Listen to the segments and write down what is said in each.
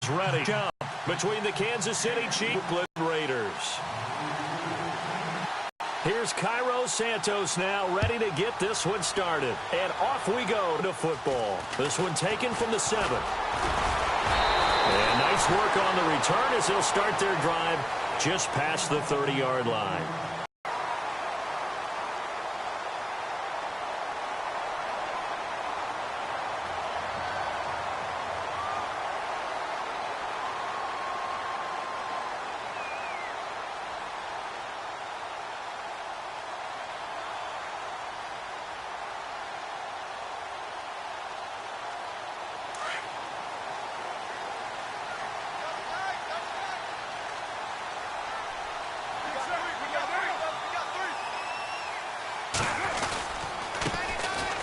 is ready. Jump between the Kansas City Chiefs and Raiders. Here's Cairo Santos now ready to get this one started. And off we go to football. This one taken from the 7. And nice work on the return as they'll start their drive just past the 30-yard line.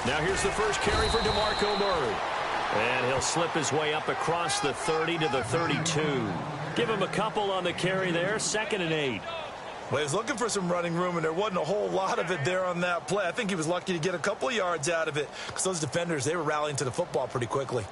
Now here's the first carry for DeMarco Murray. And he'll slip his way up across the 30 to the 32. Give him a couple on the carry there. 2nd and 8. Well, he was looking for some running room, and there wasn't a whole lot of it there on that play. I think he was lucky to get a couple of yards out of it because those defenders, they were rallying to the football pretty quickly.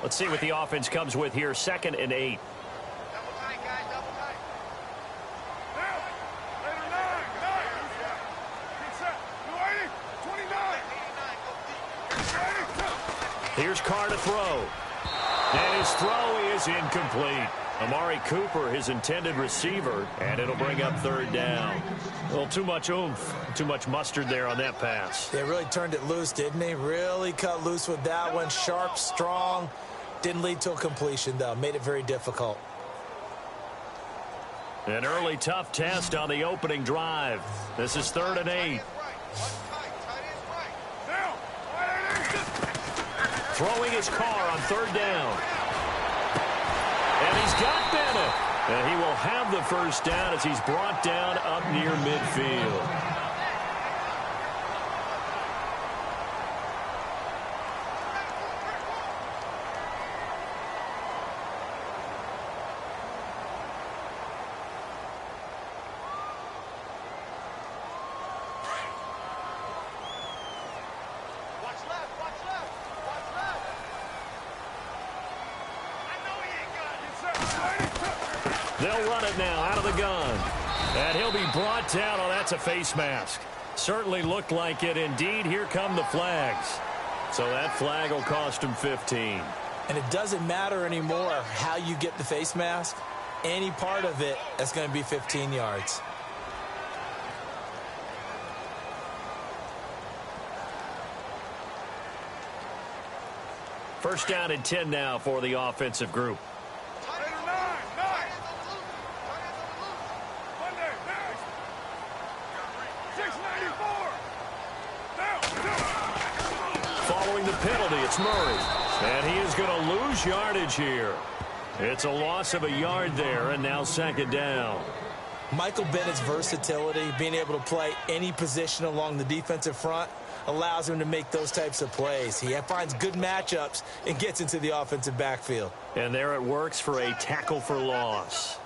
Let's see what the offense comes with here. 2nd and 8. Double tight, guys. Double tight. Here's Carr to throw. And his throw is incomplete. Amari Cooper, his intended receiver, and it'll bring up 3rd down. A little too much oomph, too much mustard there on that pass. They really turned it loose, didn't they? Really cut loose with that one. Sharp, strong. Didn't lead to a completion, though. Made it very difficult. An early tough test on the opening drive. This is 3rd and 8. Throwing his Carr on 3rd down. And he's got Bennett. And he will have the first down as he's brought down up near midfield. They'll run it now out of the gun. And he'll be brought down. Oh, that's a face mask. Certainly looked like it. Indeed, here come the flags. So that flag will cost him 15. And it doesn't matter anymore how you get the face mask. Any part of it, that's going to be 15 yards. First down and 10 now for the offensive group. Following the penalty, it's Murray. And he is going to lose yardage here. It's a loss of a yard there, and now 2nd down. Michael Bennett's versatility, being able to play any position along the defensive front, allows him to make those types of plays. He finds good matchups and gets into the offensive backfield. And there it works for a tackle for loss.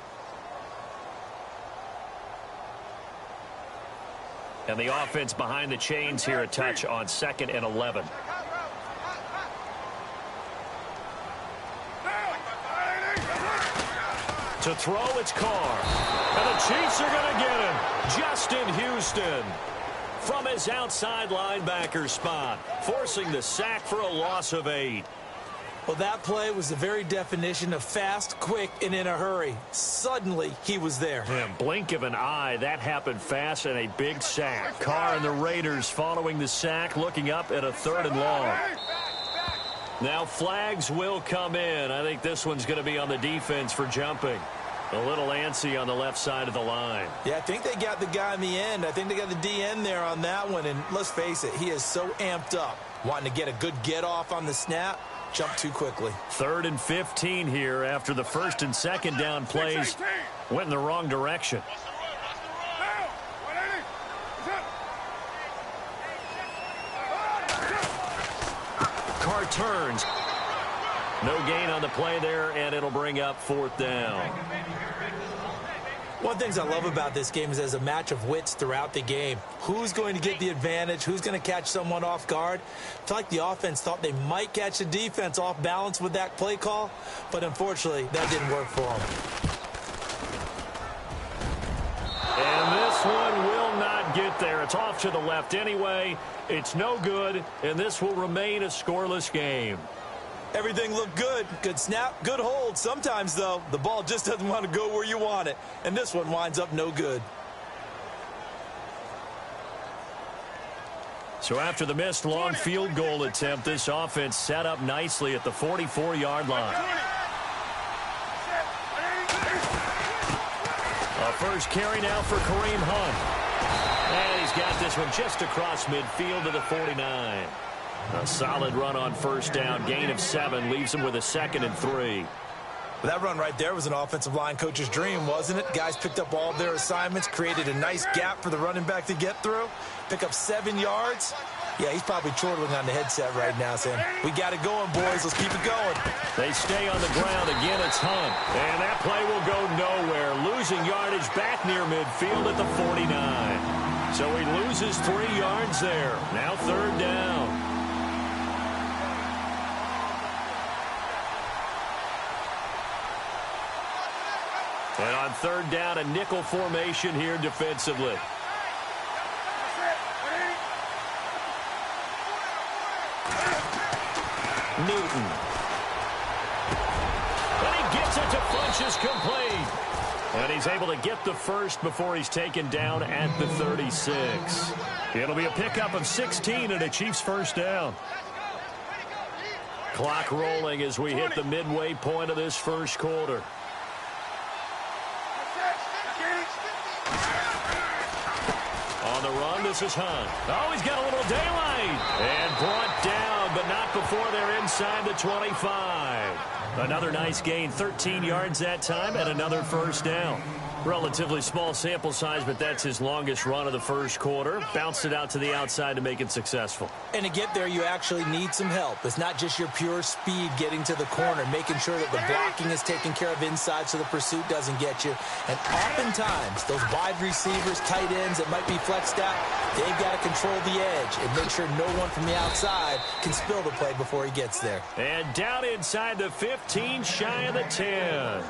And the offense behind the chains here a touch on 2nd and 11. To throw, it's Carr. And the Chiefs are going to get him. Justin Houston from his outside linebacker spot, forcing the sack for a loss of 8. Well, that play was the very definition of fast, quick, and in a hurry. Suddenly, he was there. And blink of an eye, that happened fast and a big sack. Carr and the Raiders following the sack, looking up at a 3rd and long. Now flags will come in. I think this one's going to be on the defense for jumping. A little antsy on the left side of the line. Yeah, I think they got the guy in the end. I think they got the DN there on that one. And let's face it, he is so amped up, wanting to get a good get off on the snap. Jump too quickly. 3rd and 15 here after the 1st and 2nd down plays went in the wrong direction. Carr turns. No gain on the play there, and it'll bring up 4th down. One of the things I love about this game is there's a match of wits throughout the game. Who's going to get the advantage? Who's going to catch someone off guard? I feel like the offense thought they might catch the defense off balance with that play call, but unfortunately, that didn't work for them. And this one will not get there. It's off to the left anyway. It's no good, and this will remain a scoreless game. Everything looked good. Good snap, good hold. Sometimes, though, the ball just doesn't want to go where you want it. And this one winds up no good. So after the missed long field goal attempt, this offense set up nicely at the 44-yard line. A first carry now for Kareem Hunt. And he's got this one just across midfield to the 49. A solid run on first down, gain of 7, leaves him with a 2nd and 3. Well, that run right there was an offensive line coach's dream, wasn't it? Guys picked up all of their assignments, created a nice gap for the running back to get through, pick up 7 yards. Yeah, he's probably chortling on the headset right now saying, we got it going, boys. Let's keep it going. They stay on the ground. Again, it's Hunt. And that play will go nowhere. Losing yardage back near midfield at the 49. So he loses 3 yards there. Now 3rd down. And on 3rd down, a nickel formation here defensively. Newton. And he gets it to Funchess complete. And he's able to get the first before he's taken down at the 36. It'll be a pickup of 16 and a Chiefs first down. Clock rolling as we hit the midway point of this first quarter. On the run, this is Hunt. Oh, he's got a little daylight. And brought down, but not before they're inside the 25. Another nice gain, 13 yards that time, and another first down. Relatively small sample size, but that's his longest run of the first quarter. Bounced it out to the outside to make it successful. And to get there, you actually need some help. It's not just your pure speed getting to the corner, making sure that the blocking is taken care of inside so the pursuit doesn't get you. And oftentimes, those wide receivers, tight ends that might be flexed out, they've got to control the edge and make sure no one from the outside can spill the play before he gets there. And down inside the 15, shy of the 10.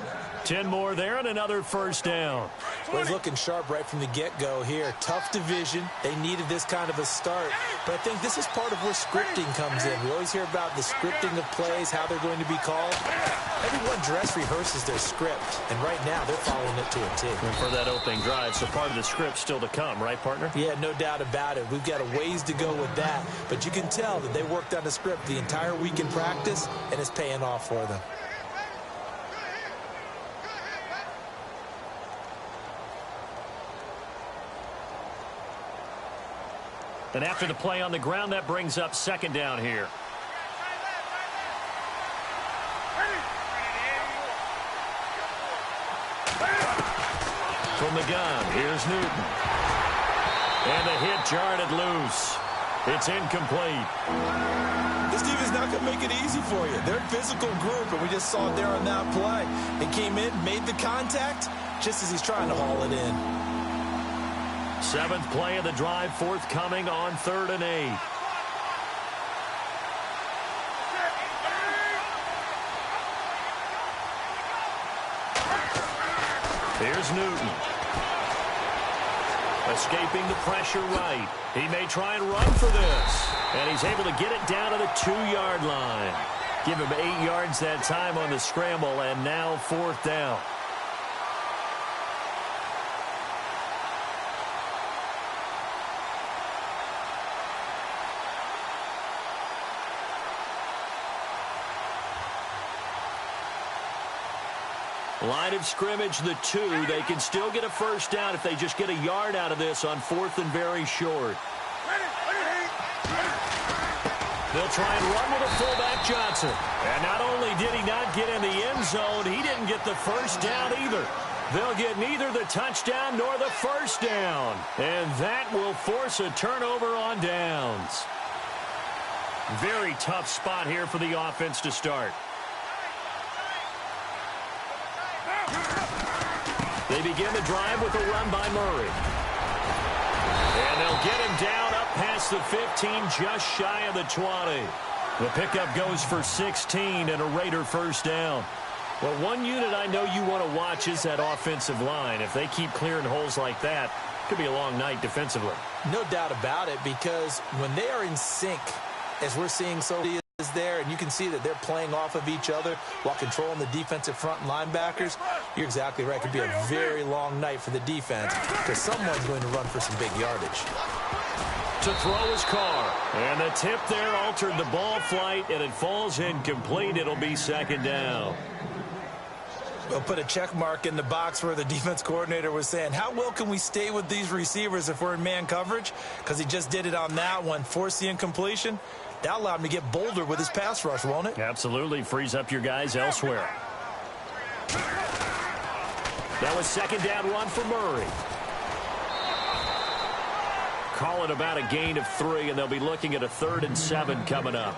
10 more there and another first down. Well, he's looking sharp right from the get-go here. Tough division. They needed this kind of a start. But I think this is part of where scripting comes in. We always hear about the scripting of plays, how they're going to be called. Everyone dress rehearses their script, and right now they're following it to a T. And for that opening drive, so part of the script still to come, right, partner? Yeah, no doubt about it. We've got a ways to go with that. But you can tell that they worked on the script the entire week in practice, and it's paying off for them. And after the play on the ground, that brings up 2nd down here. From the gun, here's Newton. And the hit jarred it loose. It's incomplete. This team is not going to make it easy for you. They're a physical group, and we just saw it there on that play. They came in, made the contact, just as he's trying to haul it in. 7th play of the drive, forthcoming on 3rd and 8. Here's Newton. Escaping the pressure right. He may try and run for this. And he's able to get it down to the 2-yard line. Give him 8 yards that time on the scramble, and now 4th down. Line of scrimmage, the 2. They can still get a first down if they just get a yard out of this on 4th and very short. They'll try and run with a fullback, Johnson. And not only did he not get in the end zone, he didn't get the first down either. They'll get neither the touchdown nor the first down. And that will force a turnover on downs. Very tough spot here for the offense to start. They begin the drive with a run by Murray. And they'll get him down up past the 15, just shy of the 20. The pickup goes for 16 and a Raider first down. Well, one unit I know you want to watch is that offensive line. If they keep clearing holes like that, it could be a long night defensively. No doubt about it, because when they are in sync, as we're seeing so is there, and you can see that they're playing off of each other while controlling the defensive front linebackers, you're exactly right. It could be a very long night for the defense because someone's going to run for some big yardage. To throw his Carr. And the tip there altered the ball flight, and it falls incomplete. It'll be second down. We'll put a check mark in the box where the defense coordinator was saying, how well can we stay with these receivers if we're in man coverage? Because he just did it on that one, forced the incompletion. That allowed him to get bolder with his pass rush, won't it? Absolutely. Frees up your guys elsewhere. That was second down run for Murray. Call it about a gain of 3, and they'll be looking at a 3rd and 7 coming up.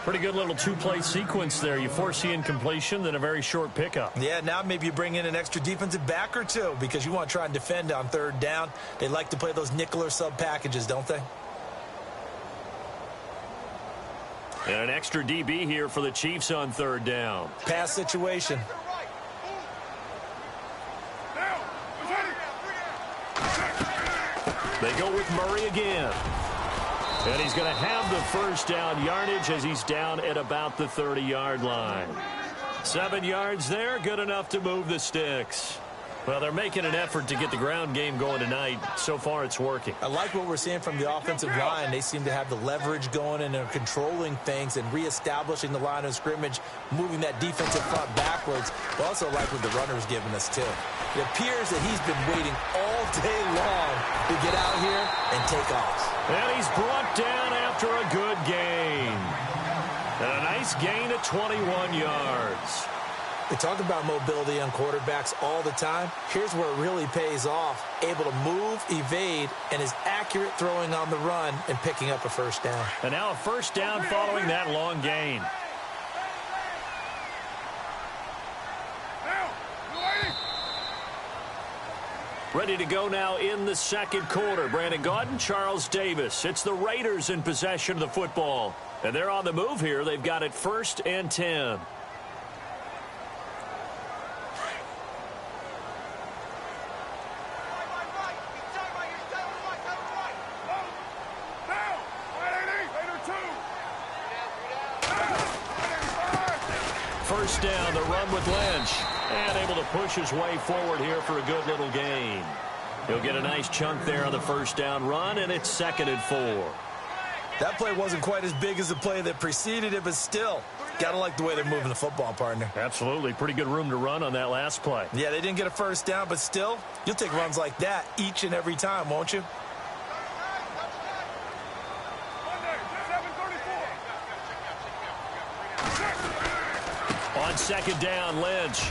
Pretty good little two-play sequence there. You force the incompletion, then a very short pickup. Yeah, now maybe you bring in an extra defensive back or two because you want to try and defend on 3rd down. They like to play those nickel or sub packages, don't they? And an extra DB here for the Chiefs on 3rd down. Pass situation. They go with Murray again. And he's going to have the first down yardage as he's down at about the 30-yard line. 7 yards there, good enough to move the sticks. Well, they're making an effort to get the ground game going tonight. So far, it's working. I like what we're seeing from the offensive line. They seem to have the leverage going and are controlling things and reestablishing the line of scrimmage, moving that defensive front backwards. I also like what the runner's giving us, too. It appears that he's been waiting all day long to get out here and take off. And he's brought down after a good gain. And a nice gain of 21 yards. We talk about mobility on quarterbacks all the time. Here's where it really pays off. Able to move, evade, and is accurate throwing on the run and picking up a first down. And now a first down following that long gain. Ready to go now in the second quarter. Brandon Gaudin, Charles Davis. It's the Raiders in possession of the football. And they're on the move here. They've got it 1st and 10. First down, the run with Lynch. And able to push his way forward here for a good little gain. He'll get a nice chunk there on the first down run, and it's 2nd and 4. That play wasn't quite as big as the play that preceded it, but still, got to like the way they're moving the football, partner. Absolutely. Pretty good room to run on that last play. Yeah, they didn't get a first down, but still, you'll take runs like that each and every time, won't you? On second down, Lynch.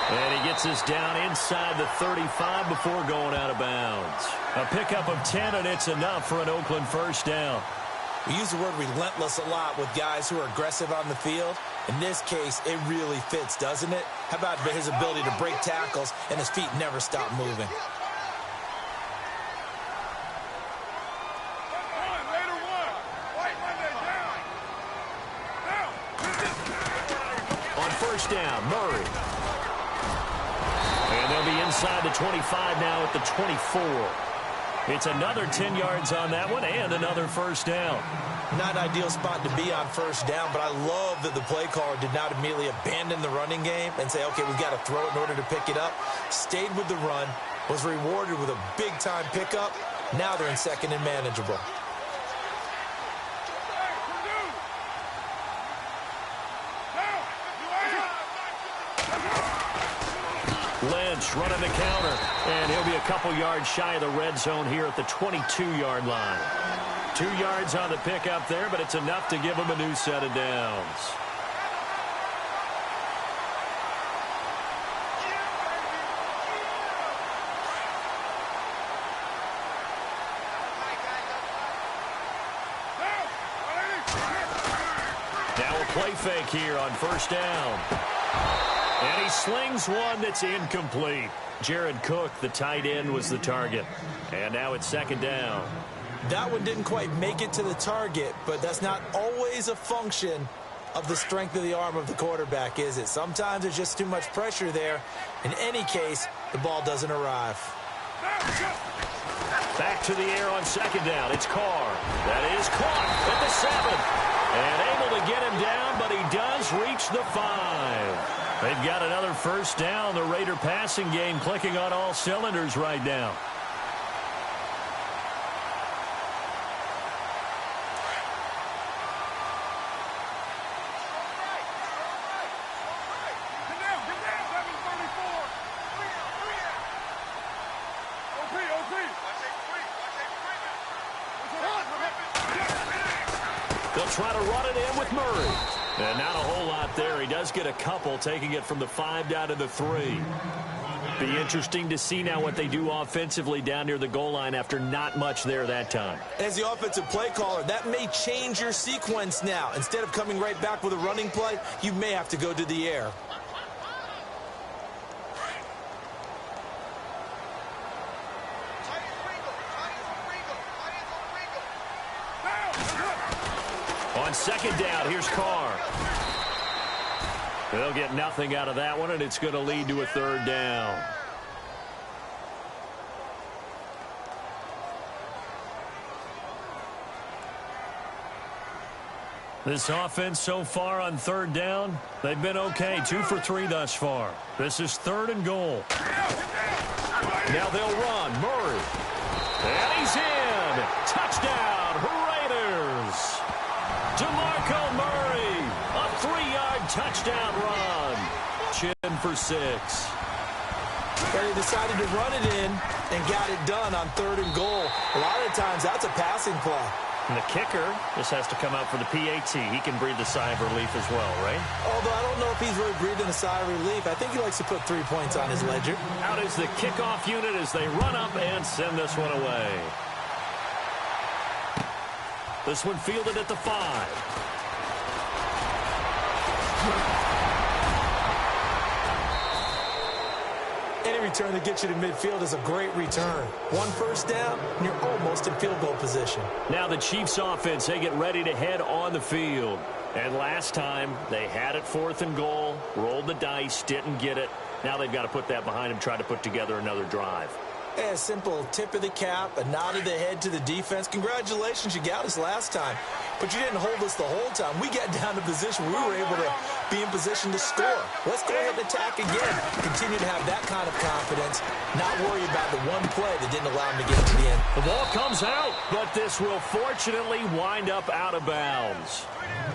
And he gets us down inside the 35 before going out of bounds. A pickup of 10, and it's enough for an Oakland first down. We use the word relentless a lot with guys who are aggressive on the field. In this case, it really fits, doesn't it? How about his ability to break tackles and his feet never stop moving? On first down, Murray. And they'll be inside the 25 now at the 24. It's another 10 yards on that one and another first down. Not an ideal spot to be on first down, but I love that the play caller did not immediately abandon the running game and say, okay, we've got to throw it in order to pick it up. Stayed with the run, was rewarded with a big-time pickup. Now they're in 2nd and manageable. Lynch running the counter, and he'll be a couple yards shy of the red zone here at the 22-yard line. 2 yards on the pickup there, but it's enough to give him a new set of downs. Now a play fake here on first down. And he slings one that's incomplete. Jared Cook, the tight end, was the target. And now it's second down. That one didn't quite make it to the target, but that's not always a function of the strength of the arm of the quarterback, is it? Sometimes there's just too much pressure there. In any case, the ball doesn't arrive. Back to the air on second down. It's Carr. That is caught at the 7. And able to get him down, but he does reach the 5. They've got another first down. The Raider passing game clicking on all cylinders right now. They'll try to run it in with Murray. And not a whole lot there. He does get a couple, taking it from the 5 down to the 3. Be interesting to see now what they do offensively down near the goal line after not much there that time. As the offensive play caller, that may change your sequence now. Instead of coming right back with a running play, you may have to go to the air. On second down, here's Carr. They'll get nothing out of that one, and it's going to lead to a third down. This offense so far on third down, they've been okay. 2 for 3 thus far. This is 3rd and goal. Now they'll run. Murray. And he's in. Touchdown, Raiders. DeMarco Murray, a 3-yard touchdown run. Chin for 6. They decided to run it in and got it done on 3rd and goal. A lot of times that's a passing play. And the kicker just has to come out for the PAT. He can breathe a sigh of relief as well, right? Although I don't know if he's really breathing a sigh of relief. I think he likes to put 3 points on his ledger. Out is the kickoff unit as they run up and send this one away. This one fielded at the 5. Any return that gets you to midfield is a great return. 1 first down, and you're almost in field goal position. Now the Chiefs offense, they get ready to head on the field. And last time, they had it 4th and goal, rolled the dice, didn't get it. Now they've got to put that behind them, try to put together another drive. A simple tip of the cap, a nod of the head to the defense. Congratulations, you got us last time. But you didn't hold us the whole time. We got down to position. We were able to be in position to score. Let's go ahead and attack again. Continue to have that kind of confidence. Not worry about the one play that didn't allow him to get to the end. The ball comes out, but this will fortunately wind up out of bounds.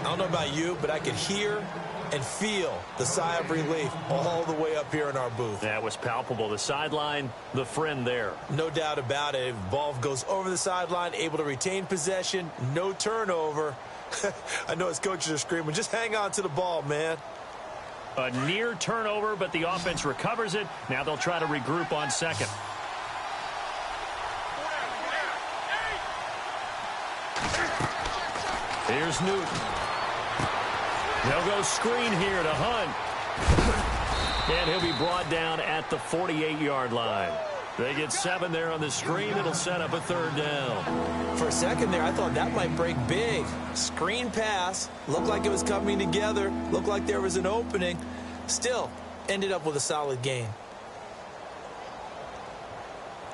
I don't know about you, but I could hear and feel the sigh of relief all the way up here in our booth. That was palpable. The sideline, the friend there. No doubt about it. Ball goes over the sideline, able to retain possession, no turnover. I know his coaches are screaming, just hang on to the ball, man. A near turnover, but the offense recovers it. Now they'll try to regroup on second. Here's Newton. They'll go screen here to Hunt. And he'll be brought down at the 48-yard line. They get 7 there on the screen. It'll set up a third down. For a second there, I thought that might break big. Screen pass. Looked like it was coming together. Looked like there was an opening. Still, ended up with a solid gain.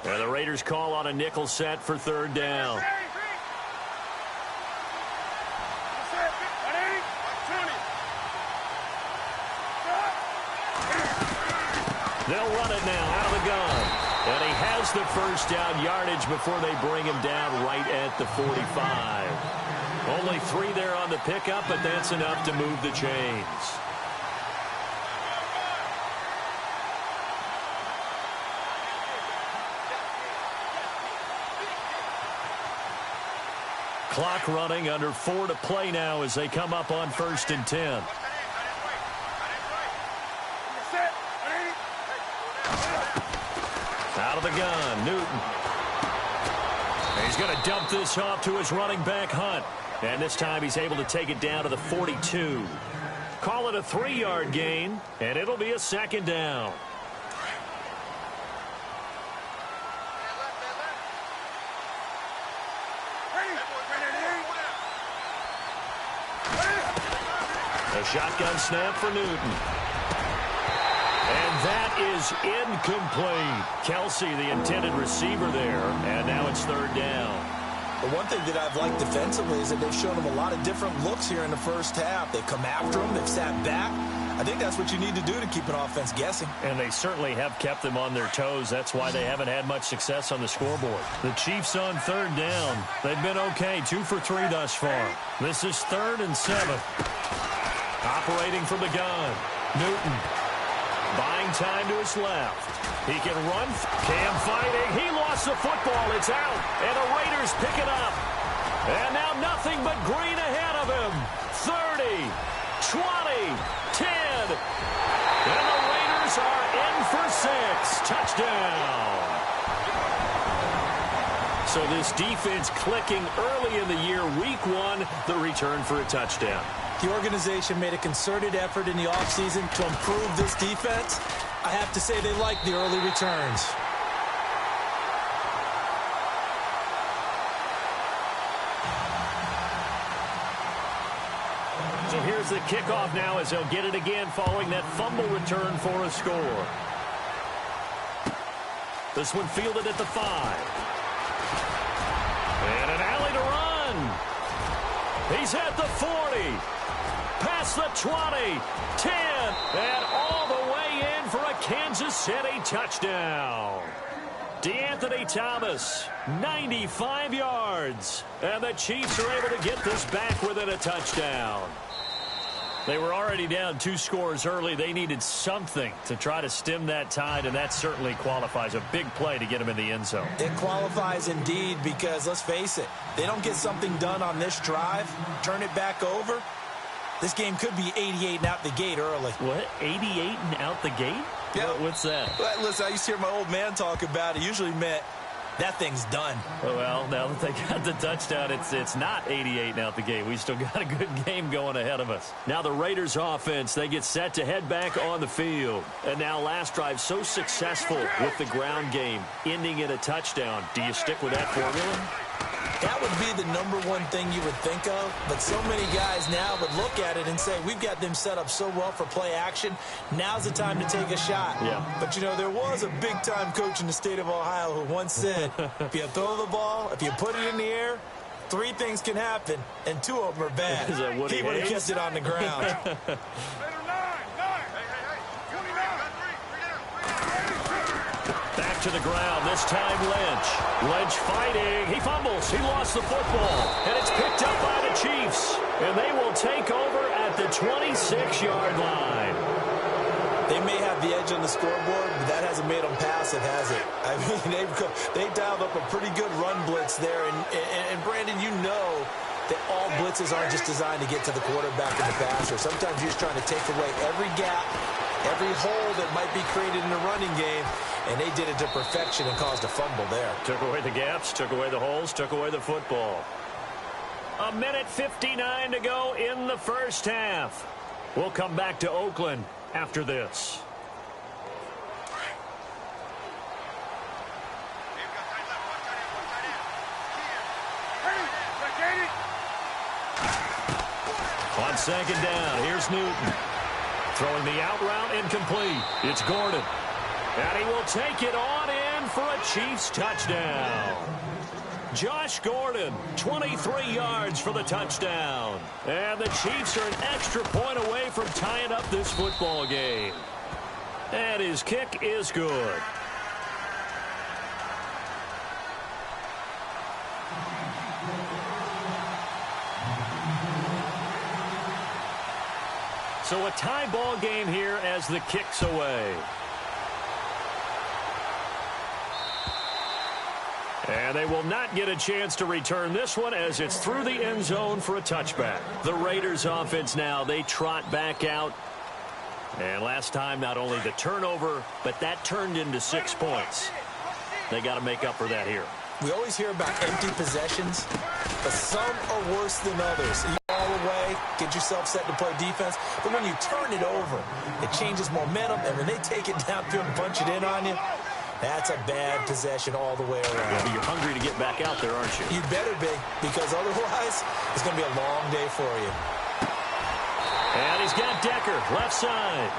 And the Raiders call on a nickel set for third down. They'll run it now out of the gun. And he has the first down yardage before they bring him down right at the 45. Only 3 there on the pickup, but that's enough to move the chains. Clock running, under 4 to play now as they come up on 1st and 10. Out of the gun, Newton. He's going to dump this off to his running back, Hunt. And this time he's able to take it down to the 42. Call it a 3-yard gain, and it'll be a second down. A shotgun snap for Newton. And that is incomplete. Kelsey, the intended receiver there, and now it's third down. The one thing that I've liked defensively is that they've shown them a lot of different looks here in the first half. They've come after them. They've sat back. I think that's what you need to do to keep an offense guessing. And they certainly have kept them on their toes. That's why they haven't had much success on the scoreboard. The Chiefs on third down. They've been okay, 2 for 3 thus far. This is 3rd and 7. Operating from the gun. Newton buying time to his left. He can run. Cam fighting. He lost the football. It's out. And the Raiders pick it up. And now nothing but green ahead of him. 30, 20, 10. And the Raiders are in for 6. Touchdown. So this defense clicking early in the year. Week 1, the return for a touchdown. The organization made a concerted effort in the offseason to improve this defense. I have to say they like the early returns. So here's the kickoff now as they'll get it again following that fumble return for a score. This one fielded at the 5. And an alley to run. He's at the 40. Past the 20, 10, and all the way in for a Kansas City touchdown. DeAnthony Thomas, 95 yards. And the Chiefs are able to get this back within a touchdown. They were already down 2 scores early. They needed something to try to stem that tide, and that certainly qualifies. A big play to get them in the end zone. It qualifies indeed because, let's face it, they don't get something done on this drive, turn it back over. This game could be 88 and out the gate early. What? 88 and out the gate? Yeah. What's that? Well, listen, I used to hear my old man talk about it. Usually meant that thing's done. Well, now that they got the touchdown, it's not 88 and out the gate. We still got a good game going ahead of us. Now the Raiders offense, they get set to head back on the field. And now last drive so successful with the ground game, ending in a touchdown. Do you stick with that formula? That would be the #1 thing you would think of, but so many guys now would look at it and say, we've got them set up so well for play action, now's the time to take a shot. Yeah. But, you know, there was a big-time coach in the state of Ohio who once said, if you throw the ball, if you put it in the air, 3 things can happen, and 2 of them are bad. Is that Woody He would have Hayes? kept it on the ground. Back to the ground, this time Lynch. Lynch fighting, he fumbles, he lost the football, and it's picked up by the Chiefs. And they will take over at the 26-yard line. They may have the edge on the scoreboard, but that hasn't made them pass it, has it? I mean, they dialed up a pretty good run blitz there. And Brandon, you know that all blitzes aren't just designed to get to the quarterback in the passer. Sometimes you're just trying to take away every gap, every hole that might be created in the running game, and they did it to perfection and caused a fumble there. Took away the gaps, took away the holes, took away the football. 1:59 to go in the first half. We'll come back to Oakland after this. On second down, here's Newton. Throwing the out route incomplete. It's Gordon. And he will take it on in for a Chiefs touchdown. Josh Gordon, 23 yards for the touchdown. And the Chiefs are an extra point away from tying up this football game. And his kick is good. So a tie ball game here as the kick's away. And they will not get a chance to return this one as it's through the end zone for a touchback. The Raiders offense now, they trot back out. And last time, not only the turnover, but that turned into 6 points. They got to make up for that here. We always hear about empty possessions, but some are worse than others. You all ball away, get yourself set to play defense. But when you turn it over, it changes momentum, and when they take it downfield and punch it in on you, that's a bad possession all the way around. Yeah, but you're hungry to get back out there, aren't you? You better be, because otherwise it's going to be a long day for you. And he's got Decker, left side.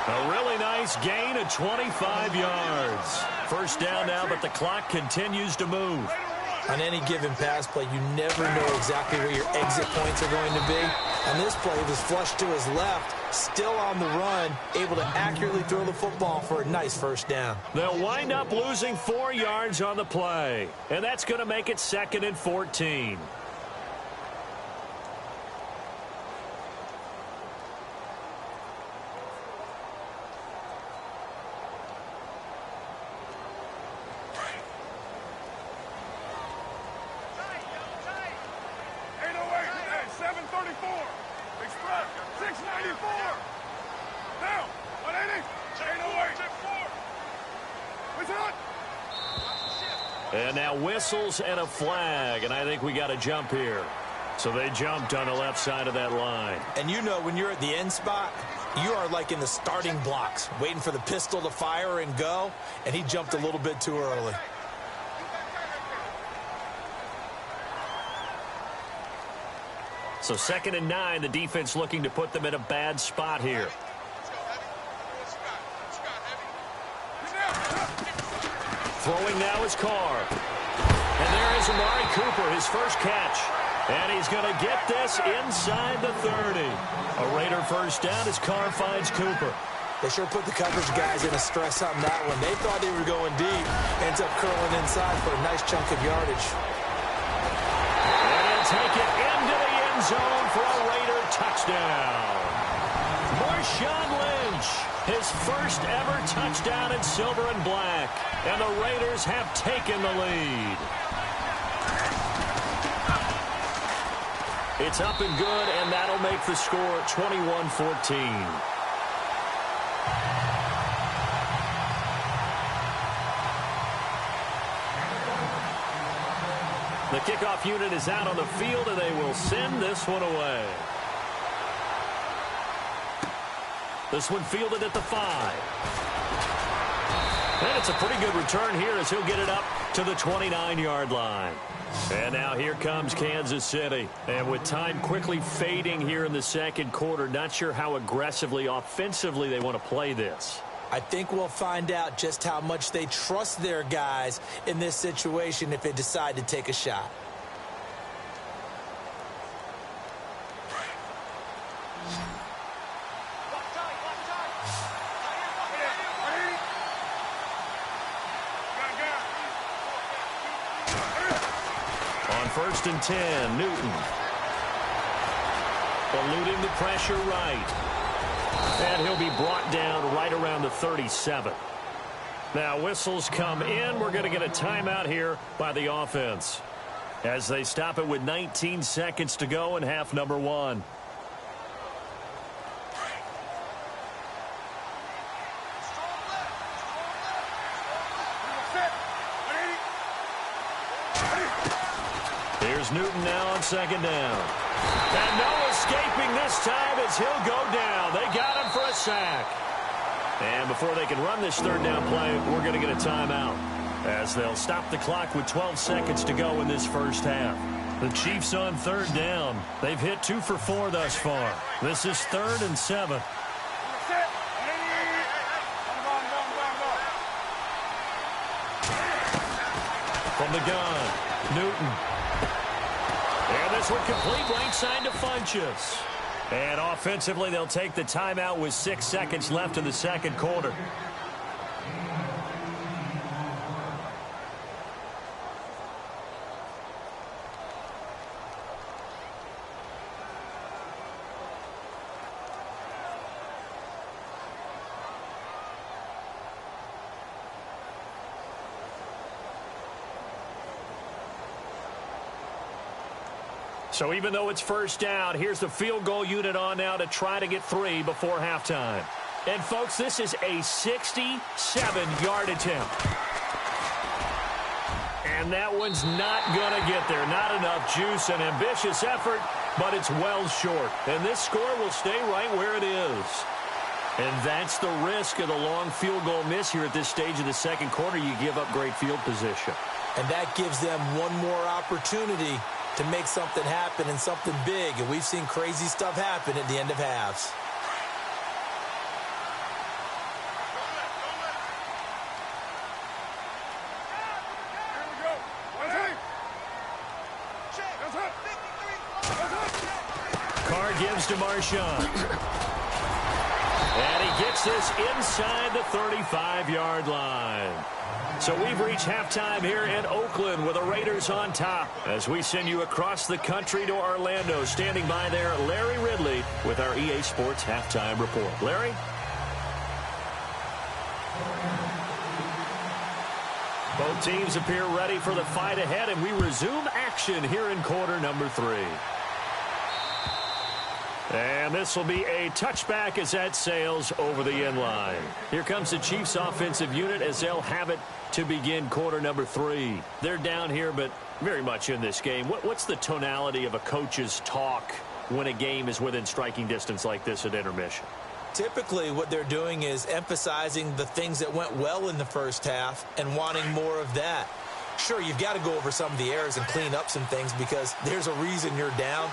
A really nice gain of 25 yards. First down now, but the clock continues to move. On any given pass play, you never know exactly where your exit points are going to be. On this play, he was flushed to his left, still on the run, able to accurately throw the football for a nice first down. They'll wind up losing 4 yards on the play, and that's going to make it 2nd and 14. And now whistles and a flag, and I think we got a jump here. So they jumped on the left side of that line. And you know when you're at the end spot, you are like in the starting blocks, waiting for the pistol to fire and go, and he jumped a little bit too early. So 2nd and 9, the defense looking to put them in a bad spot here. Throwing now is Carr. And there is Amari Cooper, his first catch. And he's going to get this inside the 30. A Raider first down as Carr finds Cooper. They sure put the coverage guys in a stress on that one. They thought they were going deep. Ends up curling inside for a nice chunk of yardage. And he'll take it into the end zone for a Raider touchdown. Marshawn Lynch, his first ever touchdown in silver and black. And the Raiders have taken the lead. It's up and good, and that'll make the score 21-14. The kickoff unit is out on the field, and they will send this one away. This one fielded at the 5. And it's a pretty good return here as he'll get it up to the 29-yard line. And now here comes Kansas City. And with time quickly fading here in the second quarter, not sure how aggressively, offensively they want to play this. I think we'll find out just how much they trust their guys in this situation if they decide to take a shot. On 1st and 10, Newton. Eluding the pressure right. And he'll be brought down right around the 37. Now whistles come in. We're going to get a timeout here by the offense as they stop it with 19 seconds to go in half number 1. Here's Newton now on 2nd down. And no escaping this time as he'll go down. They got him for a sack. And before they can run this 3rd down play, we're going to get a timeout as they'll stop the clock with 12 seconds to go in this first half. The Chiefs on 3rd down. They've hit 2 for 4 thus far. This is 3rd and 7. From the gun, Newton. And this one complete right side to Funchess. And offensively, they'll take the timeout with 6 seconds left in the second quarter. So even though it's first down, here's the field goal unit on now to try to get 3 before halftime. And, folks, this is a 67-yard attempt. And that one's not going to get there. Not enough juice. An ambitious effort, but it's well short. And this score will stay right where it is. And that's the risk of the long field goal miss here at this stage of the second quarter. You give up great field position. And that gives them one more opportunity to make something happen and something big. And we've seen crazy stuff happen at the end of halves. Carr gives to Marshawn. And he gets this inside the 35-yard line. So we've reached halftime here in Oakland with the Raiders on top. As we send you across the country to Orlando, standing by there, Larry Ridley with our EA Sports Halftime Report. Larry? Both teams appear ready for the fight ahead, and we resume action here in quarter number 3. And this will be a touchback as that sails over the end line. Here comes the Chiefs offensive unit as they'll have it to begin quarter number 3. They're down here, but very much in this game. What's the tonality of a coach's talk when a game is within striking distance like this at intermission? Typically, what they're doing is emphasizing the things that went well in the first half and wanting more of that. Sure, you've got to go over some of the errors and clean up some things because there's a reason you're down.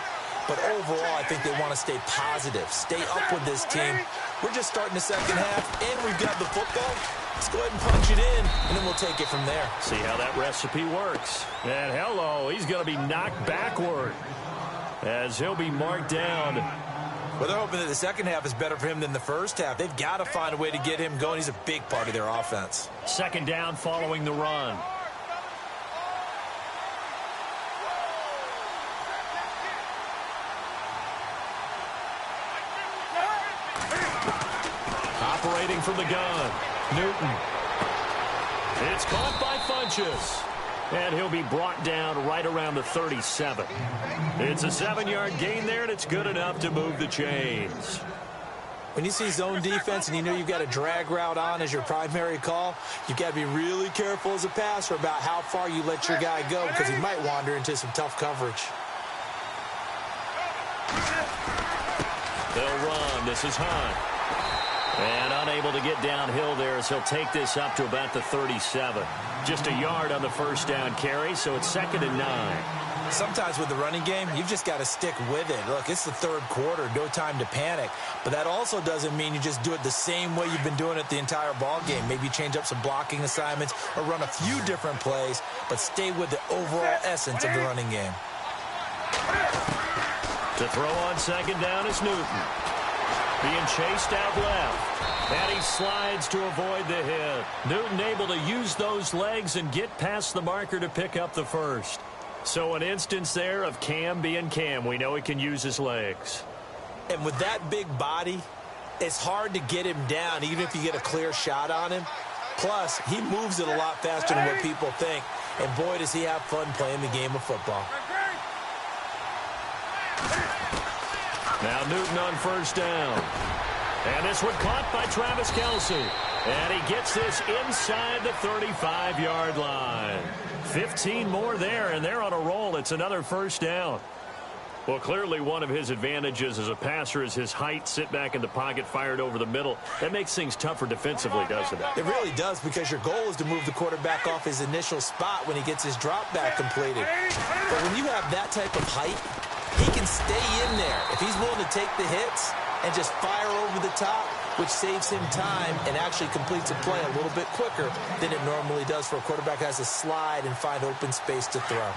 But overall, I think they want to stay positive, stay up with this team. We're just starting the second half, and we've got the football. Let's go ahead and punch it in, and then we'll take it from there. See how that recipe works. And hello, he's going to be knocked backward as he'll be marked down. Well, they're hoping that the second half is better for him than the first half. They've got to find a way to get him going. He's a big part of their offense. Second down following the run. Operating from the gun, Newton. It's caught by Funchess. And he'll be brought down right around the 37. It's a 7-yard gain there, and it's good enough to move the chains. When you see zone defense and you know you've got a drag route on as your primary call, you've got to be really careful as a passer about how far you let your guy go because he might wander into some tough coverage. They'll run. This is Hunt. And unable to get downhill there as he'll take this up to about the 37. Just a yard on the first down carry, so it's 2nd and 9. Sometimes with the running game, you've just got to stick with it. Look, it's the third quarter, no time to panic. But that also doesn't mean you just do it the same way you've been doing it the entire ball game. Maybe change up some blocking assignments or run a few different plays, but stay with the overall essence of the running game. To throw on second down is Newton. Being chased out left. And he slides to avoid the hit. Newton able to use those legs and get past the marker to pick up the first. So an instance there of Cam being Cam. We know he can use his legs. And with that big body, it's hard to get him down, even if you get a clear shot on him. Plus, he moves it a lot faster than what people think. And boy, does he have fun playing the game of football. Now Newton on first down. And this one caught by Travis Kelce. And he gets this inside the 35-yard line. 15 more there, and they're on a roll. It's another first down. Well, clearly one of his advantages as a passer is his height, sit back in the pocket, fired over the middle. That makes things tougher defensively, doesn't it? It really does, because your goal is to move the quarterback off his initial spot when he gets his drop back completed. But when you have that type of height, he can stay in there if he's willing to take the hits and just fire over the top, which saves him time and actually completes a play a little bit quicker than it normally does for a quarterback who has to slide and find open space to throw.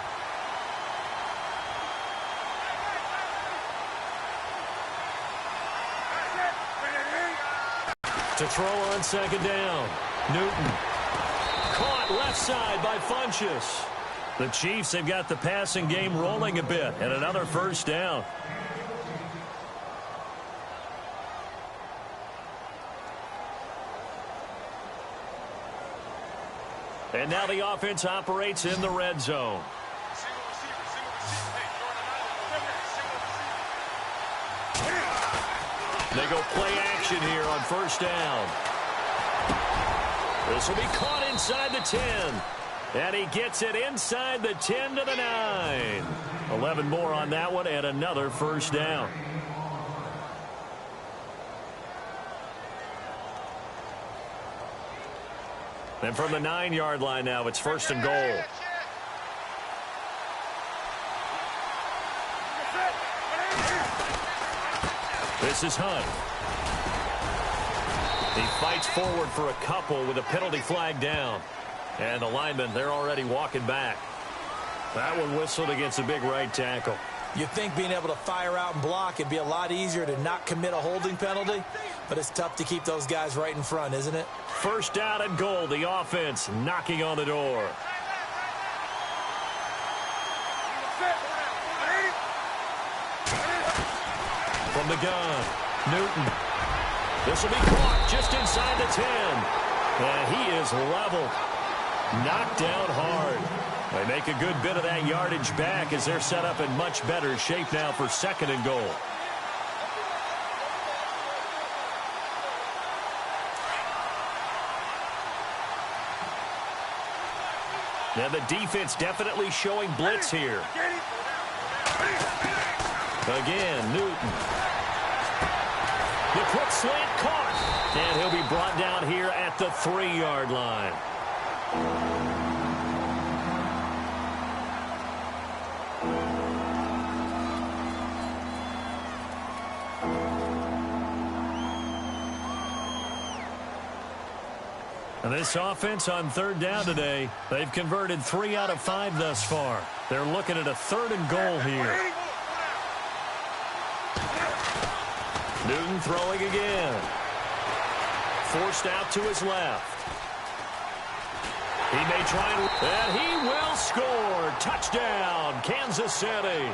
To throw on second down, Newton. Caught left side by Funchess. The Chiefs have got the passing game rolling a bit, and another first down. And now the offense operates in the red zone. They go play action here on first down. This will be caught inside the 10. And he gets it inside the 10 to the 9. 11 more on that one and another first down. And from the 9-yard line now, it's first and goal. This is Hunt. He fights forward for a couple with a penalty flag down. And the linemen, they're already walking back. That one whistled against a big right tackle. You'd think being able to fire out and block it'd be a lot easier to not commit a holding penalty, but it's tough to keep those guys right in front, isn't it? First down and goal, the offense knocking on the door. From the gun, Newton. This will be caught just inside the 10. And he is level. Knocked down hard. They make a good bit of that yardage back as they're set up in much better shape now for second and goal. Now the defense definitely showing blitz here. Again, Newton. The quick slant caught. And he'll be brought down here at the 3-yard line. And this offense on third down today, they've converted 3 out of 5 thus far. They're looking at a third and goal here. Newton throwing again. Forced out to his left. He may try and he will score. Touchdown, Kansas City.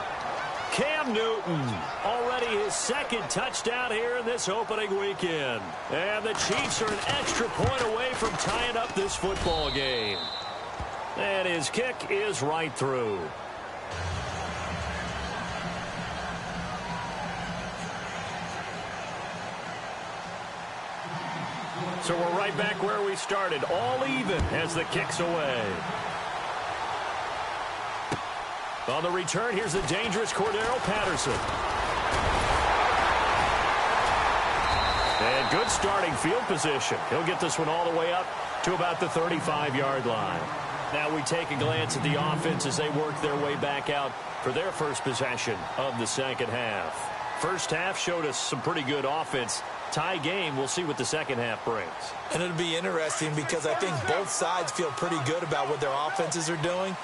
Cam Newton, already his second touchdown here in this opening weekend. And the Chiefs are an extra point away from tying up this football game. And his kick is right through. So we're right back where we started, all even as the kick's away. On the return, here's the dangerous Cordero Patterson. And good starting field position. He'll get this one all the way up to about the 35-yard line. Now we take a glance at the offense as they work their way back out for their first possession of the second half. First half showed us some pretty good offense. Tie game, we'll see what the second half brings. And it'll be interesting because I think both sides feel pretty good about what their offenses are doing.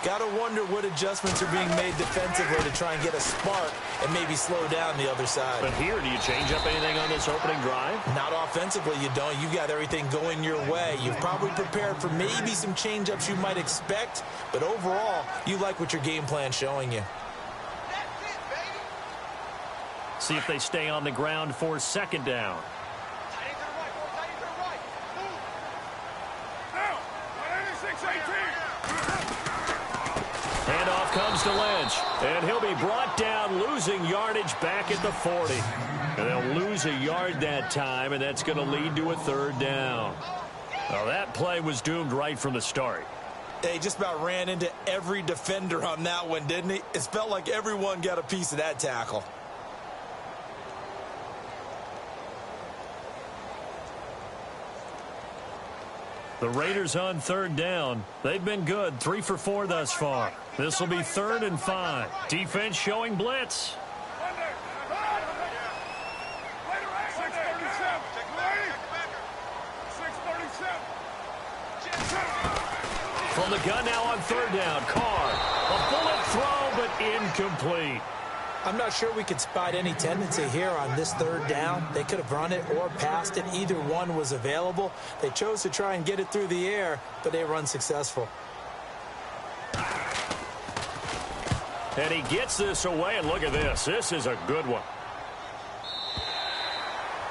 Got to wonder what adjustments are being made defensively to try and get a spark and maybe slow down the other side. But here, do you change up anything on this opening drive? Not offensively, you don't. You've got everything going your way. You've probably prepared for maybe some change-ups you might expect, but overall, you like what your game plan's showing you. See if they stay on the ground for second down. Handoff comes to Lynch, and he'll be brought down, losing yardage back at the 40. And they'll lose a yard that time, and that's going to lead to a third down. Well, that play was doomed right from the start. He just about ran into every defender on that one, didn't he? It felt like everyone got a piece of that tackle. The Raiders on third down. They've been good, 3 for 4 thus far. This will be 3rd and 5. Defense showing blitz. From the gun now on third down. Carr. A bullet throw, but incomplete. I'm not sure we could spot any tendency here on this third down. They could have run it or passed it. Either one was available. They chose to try and get it through the air, but they were unsuccessful. And he gets this away, and look at this. This is a good one.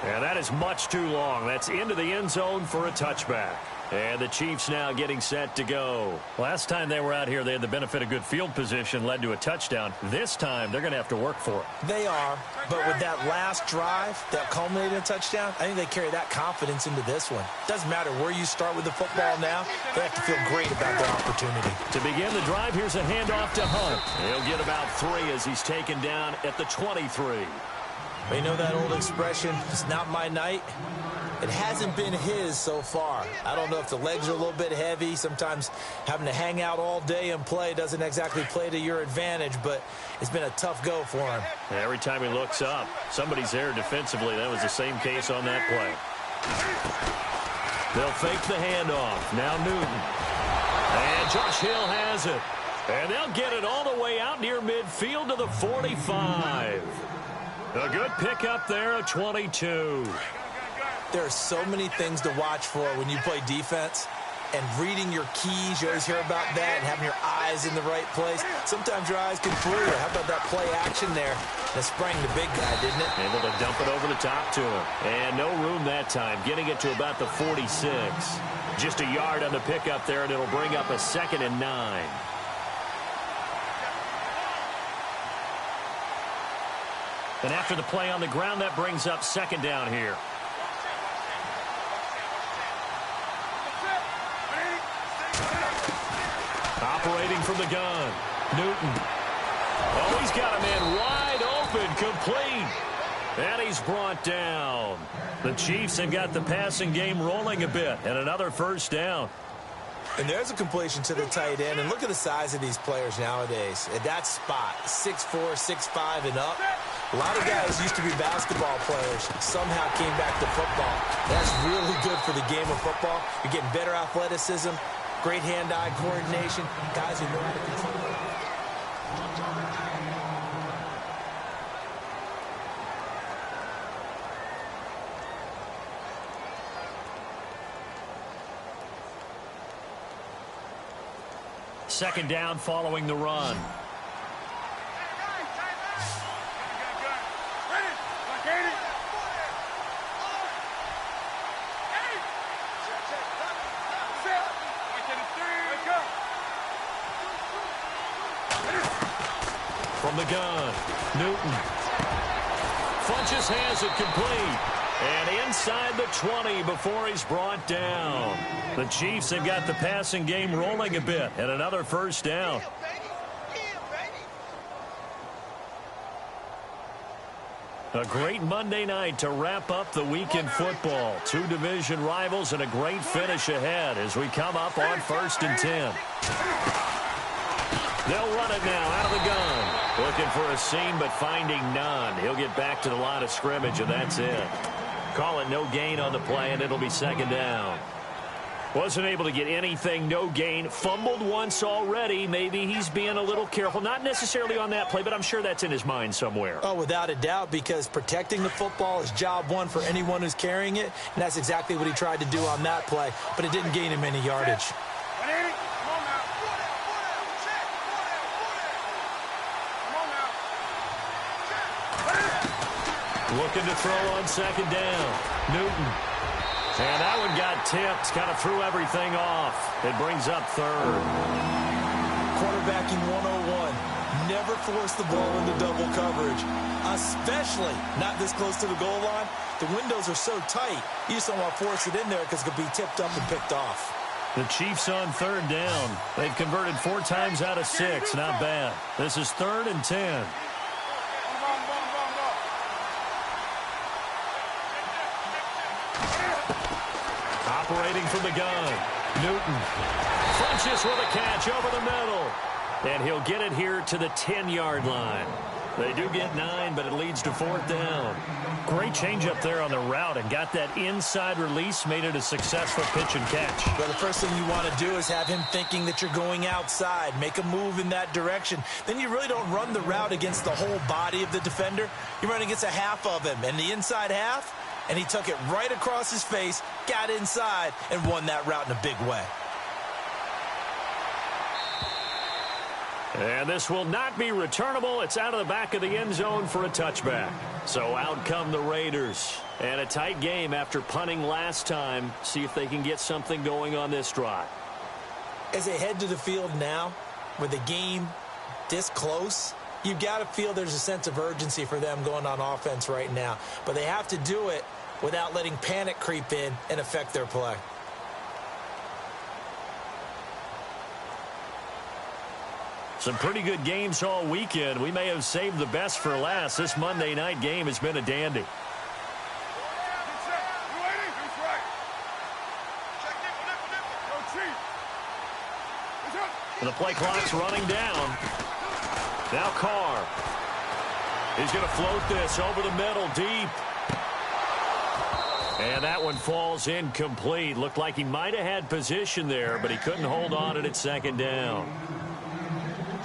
And that is much too long. That's into the end zone for a touchback. And the Chiefs now getting set to go. Last time they were out here, they had the benefit of good field position, led to a touchdown. This time, they're going to have to work for it. They are, but with that last drive that culminated in a touchdown, I think they carry that confidence into this one. Doesn't matter where you start with the football now, they have to feel great about their opportunity. To begin the drive, here's a handoff to Hunt. He'll get about 3 as he's taken down at the 23. You know that old expression, it's not my night? It hasn't been his so far. I don't know if the legs are a little bit heavy. Sometimes having to hang out all day and play doesn't exactly play to your advantage, but it's been a tough go for him. Every time he looks up, somebody's there defensively. That was the same case on that play. They'll fake the handoff. Now Newton. And Josh Hill has it. And they'll get it all the way out near midfield to the 45. A good pickup there at 22. There are so many things to watch for when you play defense. And reading your keys, you always hear about that, and having your eyes in the right place. Sometimes your eyes can fool you. How about that play action there? That sprang the big guy, didn't it? Able to dump it over the top to him. And no room that time, getting it to about the 46. Just a yard on the pickup there, and it'll bring up a 2nd and 9. And after the play on the ground, that brings up 2nd down here. Operating from the gun, Newton. Oh, he's got a man wide open, complete. And he's brought down. The Chiefs have got the passing game rolling a bit, and another 1st down. And there's a completion to the tight end. And look at the size of these players nowadays. At that spot, 6'4", 6'5", and up. A lot of guys used to be basketball players, somehow came back to football. That's really good for the game of football. You're getting better athleticism, great hand-eye coordination, guys who know how to control it. Second down following the run. From the gun, Newton. Funches has it complete. And inside the 20 before he's brought down. The Chiefs have got the passing game rolling a bit. And another 1st down. A great Monday night to wrap up the week in football. 2 division rivals and a great finish ahead as we come up on 1st and 10. They'll run it now out of the gun. Looking for a seam, but finding none. He'll get back to the line of scrimmage, and that's it. Call it no gain on the play, and it'll be 2nd down. Wasn't able to get anything, no gain. Fumbled once already. Maybe he's being a little careful. Not necessarily on that play, but I'm sure that's in his mind somewhere. Oh, without a doubt, because protecting the football is job one for anyone who's carrying it, and that's exactly what he tried to do on that play, but it didn't gain him any yardage. Looking to throw on 2nd down. Newton. And that one got tipped. Kind of threw everything off. It brings up 3rd. Quarterbacking 101. Never force the ball into double coverage. Especially not this close to the goal line. The windows are so tight. You just don't want to force it in there because it could be tipped up and picked off. The Chiefs on 3rd down. They've converted 4 times out of 6. Not bad. This is 3rd and 10. Operating from the gun, Newton. Funches with a catch over the middle. And he'll get it here to the 10-yard line. They do get 9, but it leads to 4th down. Great change up there on the route and got that inside release, made it a successful pitch and catch. Well, the first thing you want to do is have him thinking that you're going outside, make a move in that direction. Then you really don't run the route against the whole body of the defender. You run against a half of him, and the inside half, and he took it right across his face, got inside, and won that route in a big way. And this will not be returnable. It's out of the back of the end zone for a touchback. So out come the Raiders. And a tight game after punting last time. See if they can get something going on this drive. As they head to the field now, with the game this close, you've got to feel there's a sense of urgency for them going on offense right now. But they have to do it without letting panic creep in and affect their play. Some pretty good games all weekend. We may have saved the best for last. This Monday night game has been a dandy. And the play clock's running down. Now Carr. He's going to float this over the middle, deep. And that one falls incomplete. Looked like he might have had position there, but he couldn't hold on at second down.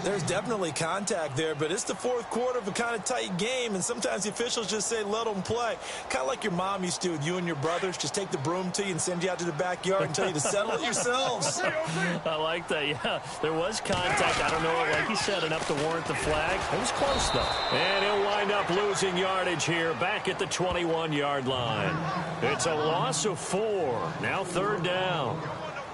There's definitely contact there, but it's the fourth quarter of a kind of tight game, and sometimes the officials just say, let them play. Kind of like your mom used to with you and your brothers. Just take the broom to you and send you out to the backyard and tell you to settle it yourselves. I like that, yeah. There was contact. I don't know, like he said, enough to warrant the flag. It was close, though. And he'll wind up losing yardage here, back at the 21-yard line. It's a loss of 4. Now third down.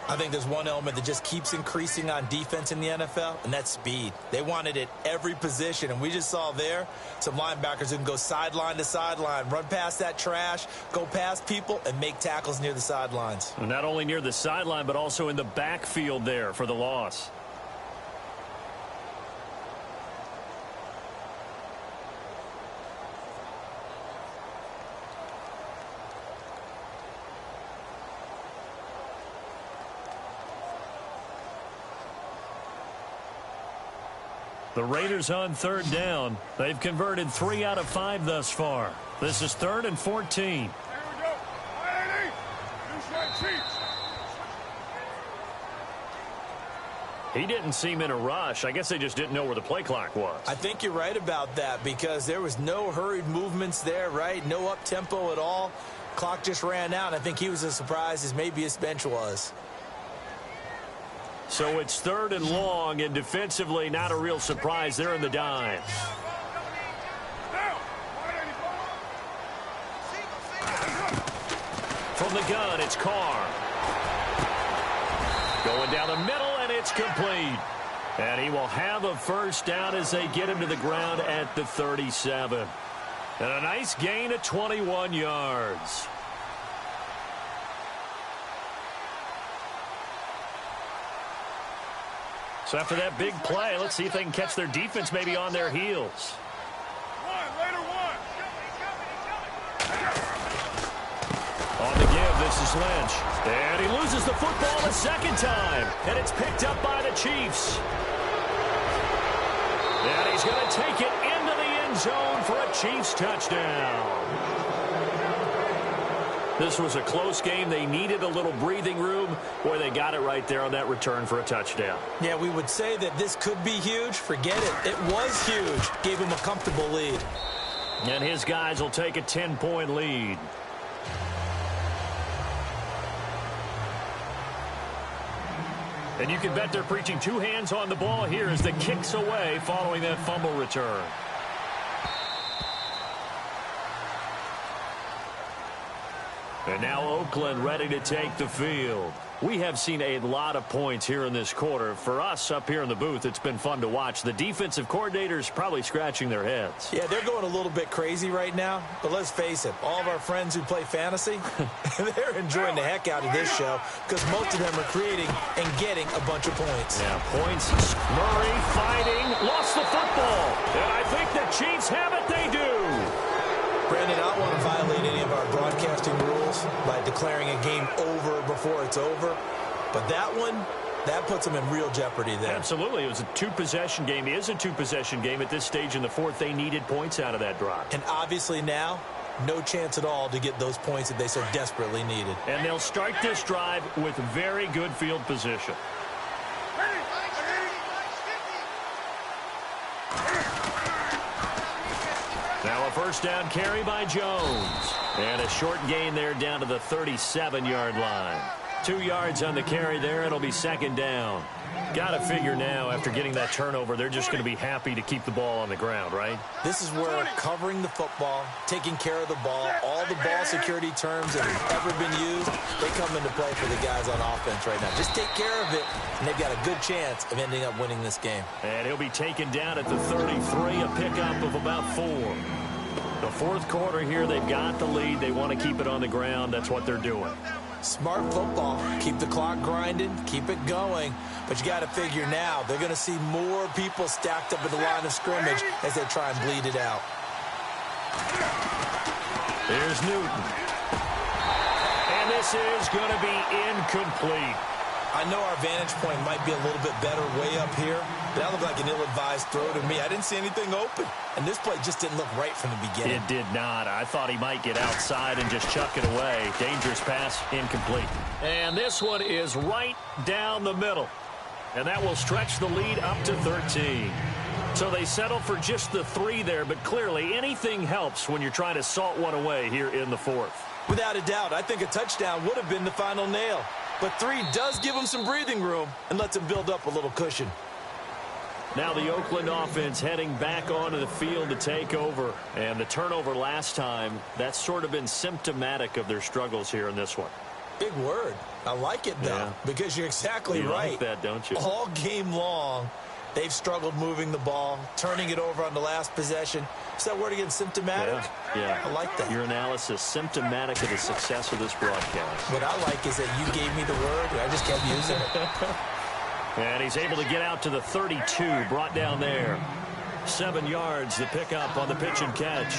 I think there's one element that just keeps increasing on defense in the NFL, and that's speed. They want it at every position, and we just saw there some linebackers who can go sideline to sideline, run past that trash, go past people, and make tackles near the sidelines. And not only near the sideline, but also in the backfield there for the loss. The Raiders on third down. They've converted 3 out of 5 thus far. This is 3rd and 14. Here we go. He didn't seem in a rush. I guess they just didn't know where the play clock was. I think you're right about that because there was no hurried movements there, right? No up-tempo at all. Clock just ran out. I think he was as surprised as maybe his bench was. So it's 3rd and long, and defensively not a real surprise. They're in the dime. From the gun, it's Carr. Going down the middle, and it's complete. And he will have a first down as they get him to the ground at the 37. And a nice gain of 21 yards. So after that big play, let's see if they can catch their defense maybe on their heels. On the give, this is Lynch. And he loses the football a second time. And it's picked up by the Chiefs. And he's going to take it into the end zone for a Chiefs touchdown. This was a close game. They needed a little breathing room. Boy, they got it right there on that return for a touchdown. Yeah, we would say that this could be huge. Forget it. It was huge. Gave him a comfortable lead. And his guys will take a 10-point lead. And you can bet they're preaching 2 hands on the ball here as the kick's away following that fumble return. And now Oakland ready to take the field. We have seen a lot of points here in this quarter. For us up here in the booth, it's been fun to watch. The defensive coordinators probably scratching their heads. Yeah, they're going a little bit crazy right now. But let's face it, all of our friends who play fantasy, they're enjoying the heck out of this show because most of them are creating and getting a bunch of points. Yeah, points. Murray fighting. Lost the football. And I think the Chiefs have it. They do. Brandon, I don't want to violate any of our broadcasting rules by declaring a game over before it's over. But that one, that puts them in real jeopardy there. Absolutely. It was a 2-possession game. It is a 2-possession game at this stage in the fourth. They needed points out of that drive. And obviously now, no chance at all to get those points that they so desperately needed. And they'll start this drive with very good field position. Now a first down carry by Jones. And a short gain there down to the 37-yard line. 2 yards on the carry there. It'll be second down. Got to figure now, after getting that turnover, they're just going to be happy to keep the ball on the ground, right? This is where covering the football, taking care of the ball, all the ball security terms that have ever been used, they come into play for the guys on offense right now. Just take care of it, and they've got a good chance of ending up winning this game. And he'll be taken down at the 33, a pickup of about 4. The fourth quarter here, they've got the lead. They want to keep it on the ground. That's what they're doing. Smart football. Keep the clock grinding. Keep it going. But you got to figure now, they're going to see more people stacked up at the line of scrimmage as they try and bleed it out. Here's Newton. And this is going to be incomplete. I know our vantage point might be a little bit better way up here, but that looked like an ill-advised throw to me. I didn't see anything open, and this play just didn't look right from the beginning. It did not. I thought he might get outside and just chuck it away. Dangerous pass, incomplete. And this one is right down the middle, and that will stretch the lead up to 13. So they settle for just the 3 there, but clearly anything helps when you're trying to salt one away here in the fourth. Without a doubt, I think a touchdown would have been the final nail. But 3 does give them some breathing room and lets them build up a little cushion. Now the Oakland offense heading back onto the field to take over. And the turnover last time, that's sort of been symptomatic of their struggles here in this one. Big word. I like it, though, because you're exactly right. You like that, don't you? All game long, they've struggled moving the ball, turning it over on the last possession. Is that word again, symptomatic? Yeah. I like that. Your analysis, symptomatic of the success of this broadcast. What I like is that you gave me the word, and I just kept using it. And he's able to get out to the 32, brought down there. 7 yards, the pickup on the pitch and catch.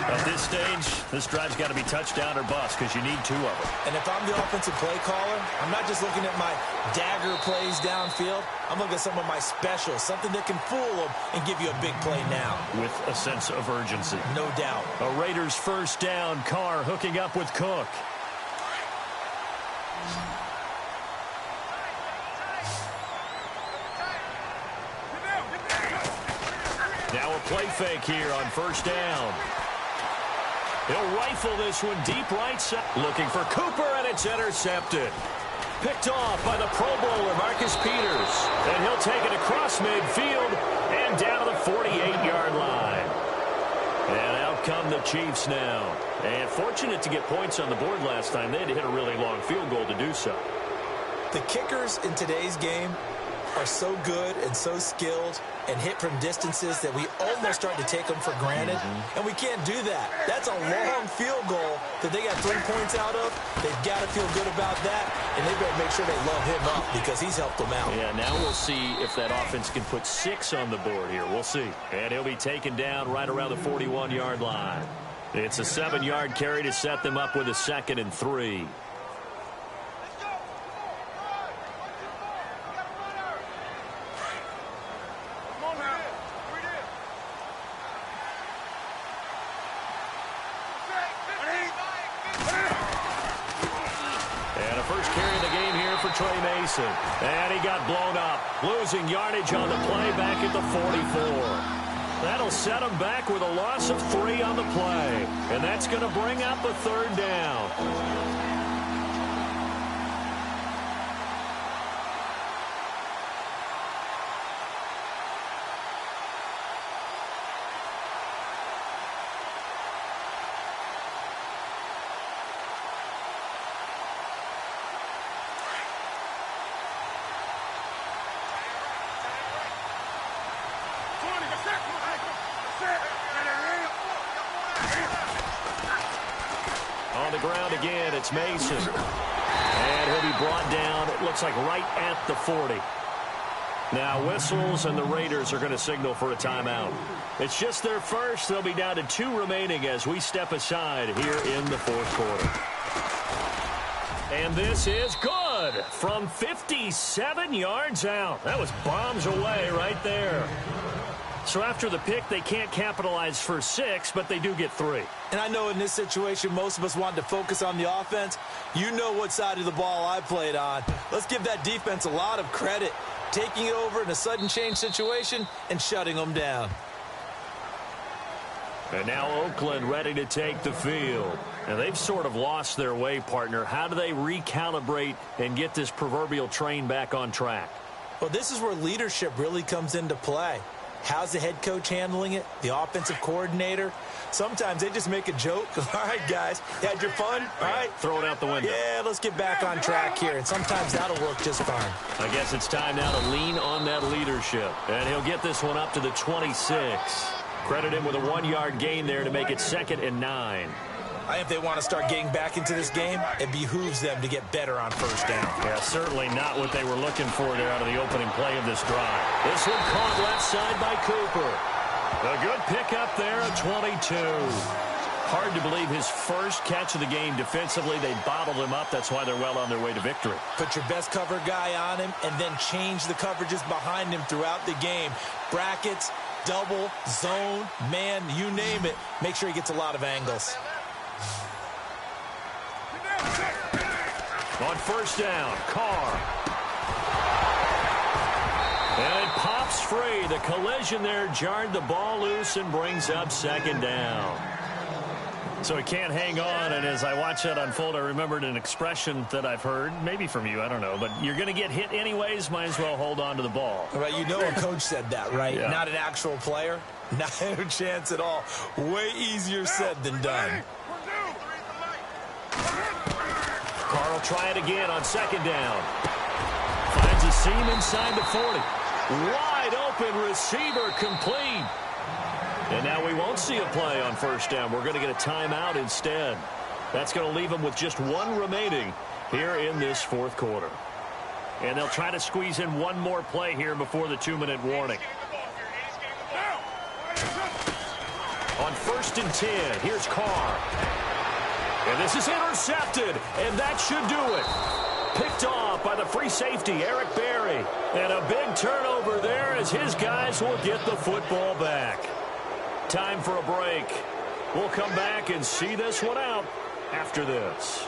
At this stage, this drive's got to be touchdown or bust because you need 2 of them. And if I'm the offensive play caller, I'm not just looking at my dagger plays downfield. I'm looking at some of my specials, something that can fool them and give you a big play now. With a sense of urgency. No doubt. A Raiders first down. Carr hooking up with Cook. Now a play fake here on first down. He'll rifle this one deep right side. Looking for Cooper, and it's intercepted. Picked off by the Pro Bowler, Marcus Peters. And he'll take it across midfield and down to the 48-yard line. And out come the Chiefs now. And fortunate to get points on the board last time. They had to hit a really long field goal to do so. The kickers in today's game are so good and so skilled and hit from distances that we almost start to take them for granted. And we can't do that. That's a long field goal that they got 3 points out of. They've got to feel good about that, and they better make sure they love him up because he's helped them out. Yeah, now we'll see if that offense can put 6 on the board here. We'll see. And he'll be taken down right around the 41-yard line. It's a 7-yard carry to set them up with a 2nd and 3. And he got blown up, losing yardage on the play back at the 44. That'll set him back with a loss of 3 on the play. And that's going to bring up a 3rd down. On the ground again, it's Mason. And he'll be brought down, it looks like right at the 40. Now whistles, and the Raiders are going to signal for a timeout. It's just their first. They'll be down to 2 remaining as we step aside here in the 4th quarter. And this is good from 57 yards out. That was bombs away right there. So after the pick, they can't capitalize for 6, but they do get 3. And I know in this situation, most of us want to focus on the offense. You know what side of the ball I played on. Let's give that defense a lot of credit, taking it over in a sudden change situation and shutting them down. And now Oakland ready to take the field. And they've sort of lost their way, partner. How do they recalibrate and get this proverbial train back on track? Well, this is where leadership really comes into play. How's the head coach handling it? The offensive coordinator? Sometimes they just make a joke. All right, guys, you had your fun? All right. Throw it out the window. Yeah, let's get back on track here. And sometimes that'll work just fine. I guess it's time now to lean on that leadership. And he'll get this one up to the 26. Credit him with a 1-yard gain there to make it 2nd and 9. I think if they want to start getting back into this game, it behooves them to get better on first down. Yeah, certainly not what they were looking for there out of the opening play of this drive. This one caught left side by Cooper. A good pickup there at 22. Hard to believe his first catch of the game defensively. They bottled him up. That's why they're well on their way to victory. Put your best cover guy on him and then change the coverages behind him throughout the game. Brackets, double, zone, man, you name it. Make sure he gets a lot of angles. On first down, Carr. And it pops free. The collision there jarred the ball loose and brings up 2nd down. So he can't hang on, and as I watch that unfold, I remembered an expression that I've heard, maybe from you, I don't know, but you're going to get hit anyways, might as well hold on to the ball. Right, you know a coach said that, right? Yeah. Not an actual player. Not a chance at all. Way easier said than done. Carr will try it again on 2nd down. Finds a seam inside the 40. Wide open receiver complete. And now we won't see a play on first down. We're going to get a timeout instead. That's going to leave them with just 1 remaining here in this 4th quarter. And they'll try to squeeze in 1 more play here before the 2-minute warning. On 1st and 10, here's Carr. And this is intercepted, and that should do it. Picked off by the free safety, Eric Berry. And a big turnover there as his guys will get the football back. Time for a break. We'll come back and see this one out after this.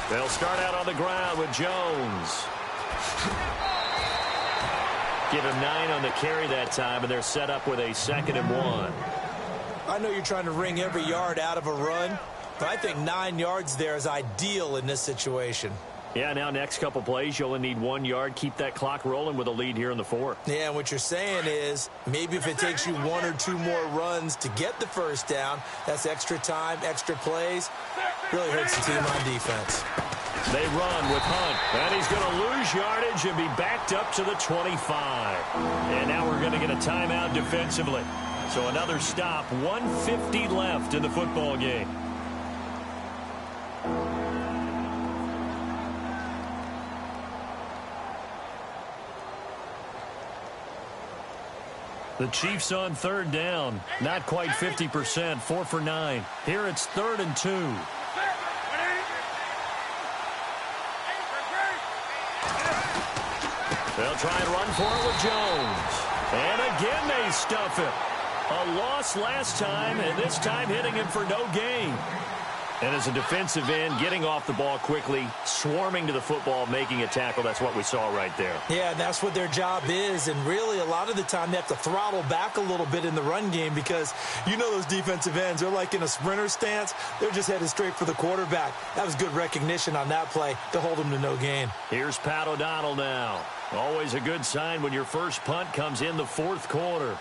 They'll start out on the ground with Jones. Give him 9 on the carry that time, and they're set up with a 2nd and 1. I know you're trying to wring every yard out of a run, but I think 9 yards there is ideal in this situation. Yeah, now next couple plays, you only need 1 yard. Keep that clock rolling with a lead here in the 4th. Yeah, and what you're saying is maybe if it takes you 1 or 2 more runs to get the first down, that's extra time, extra plays. Really hurts the team on defense. They run with Hunt, and he's going to lose yardage and be backed up to the 25. And now we're going to get a timeout defensively. So another stop, 1:50 left in the football game. The Chiefs on 3rd down. Not quite 50%, 4 for 9. Here it's 3rd and 2. They'll try and run for it with Jones. And again they stuff him. A loss last time, and this time hitting him for no gain. And as a defensive end, getting off the ball quickly, swarming to the football, making a tackle, that's what we saw right there. Yeah, that's what their job is, and really a lot of the time they have to throttle back a little bit in the run game because you know those defensive ends, they're like in a sprinter stance. They're just headed straight for the quarterback. That was good recognition on that play to hold him to no gain. Here's Pat O'Donnell now. Always a good sign when your first punt comes in the 4th quarter.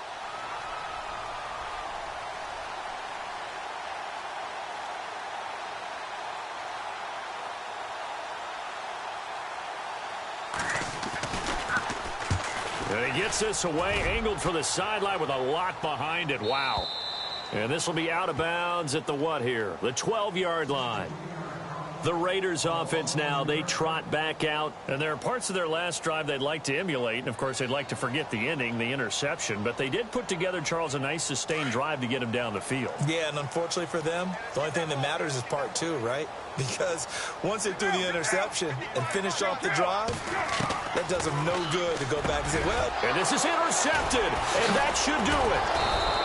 And he gets this away, angled for the sideline with a lot behind it. Wow. And this will be out of bounds at the what here? The 12-yard line. The Raiders offense now, they trot back out. And there are parts of their last drive they'd like to emulate. And, of course, they'd like to forget the ending, the interception. But they did put together, Charles, a nice sustained drive to get him down the field. Yeah, and unfortunately for them, the only thing that matters is part 2, right? Because once they threw the interception and finished off the drive, that does them no good to go back and say, well. And this is intercepted, and that should do it.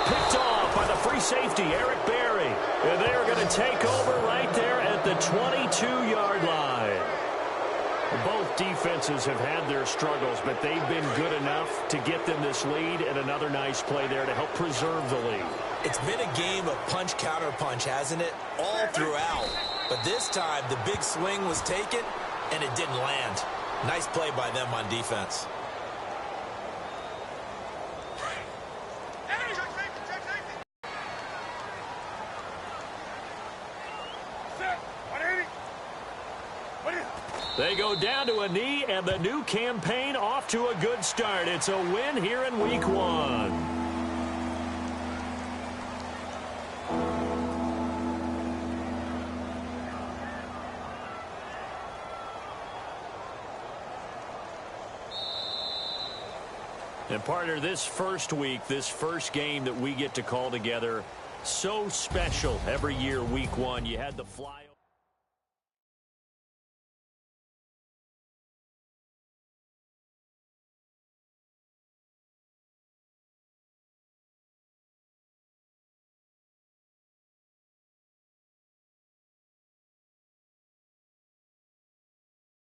picked off by the free safety, Eric Berry. And they are going to take over right there at the 22-yard line. Both defenses have had their struggles, but they've been good enough to get them this lead, and another nice play there to help preserve the lead. It's been a game of punch-counter-punch, hasn't it? All throughout. But this time, the big swing was taken, and it didn't land. Nice play by them on defense. They go down to a knee, and the new campaign off to a good start. It's a win here in Week 1. And partner, this first week, this first game that we get to call together, so special every year, Week 1. You had the fly.